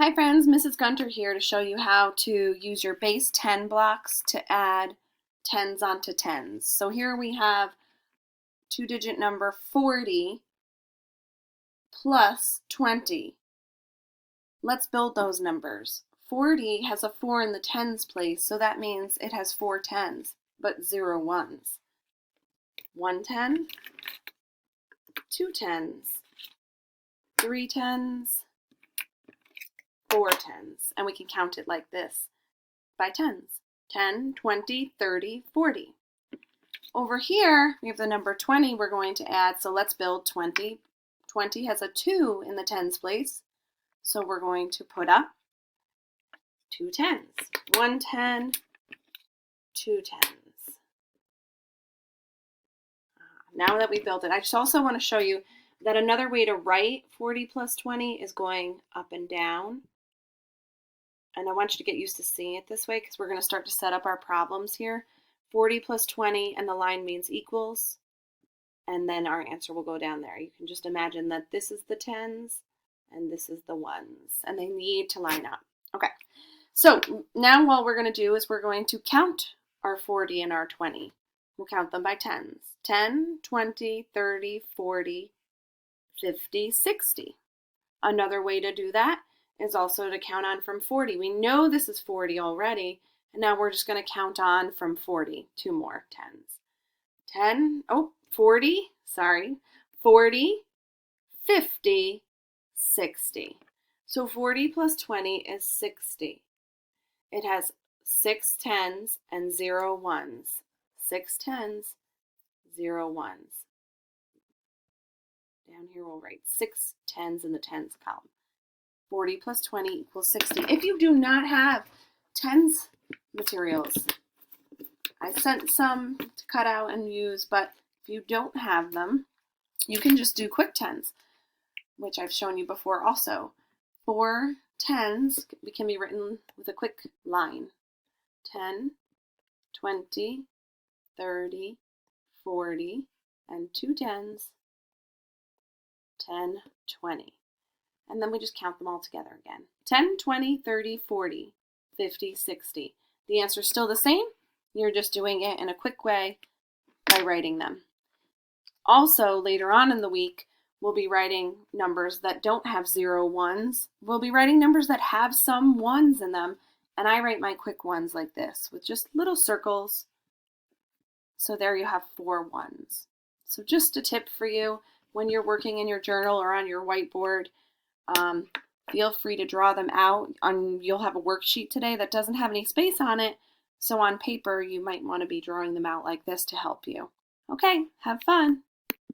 Hi friends, Mrs. Gunter here to show you how to use your base 10 blocks to add tens onto tens. So here we have two-digit number 40 plus 20. Let's build those numbers. 40 has a 4 in the tens place, so that means it has 4 tens, but 0 ones. 1 10, 2 tens, 3 tens, 4 tens, and we can count it like this by tens. 10, 20, 30, 40. Over here, we have the number 20 we're going to add, so let's build 20. 20 has a 2 in the tens place, so we're going to put up 2 tens. 1 10, 2 tens. Now that we built it, I just also want to show you that another way to write 40 plus 20 is going up and down. And I want you to get used to seeing it this way because we're going to start to set up our problems here. 40 plus 20, and the line means equals, and then our answer will go down there. You can just imagine that this is the tens, and this is the ones, and they need to line up. Okay, so now what we're going to do is we're going to count our 40 and our 20. We'll count them by tens. 10, 20, 30, 40, 50, 60. Another way to do that is also to count on from 40. We know this is 40 already, and now we're just going to count on from 40. 2 more tens. 40, 50, 60. So 40 plus 20 is 60. It has 6 tens and 0 ones. 6 tens, 0 ones. Down here we'll write 6 tens in the tens column. 40 plus 20 equals 60. If you do not have tens materials, I sent some to cut out and use, but if you don't have them, you can just do quick tens, which I've shown you before also. 4 tens can be written with a quick line. 10, 20, 30, 40, and 2 tens, 10, 20. And then we just count them all together again. 10, 20, 30, 40, 50, 60. The answer is still the same. You're just doing it in a quick way by writing them. Also, later on in the week, we'll be writing numbers that don't have 0 ones. We'll be writing numbers that have some ones in them. And I write my quick ones like this with just little circles. So there you have 4 ones. So just a tip for you when you're working in your journal or on your whiteboard. Feel free to draw them out. You'll have a worksheet today that doesn't have any space on it, so on paper you might want to be drawing them out like this to help you. Okay, have fun.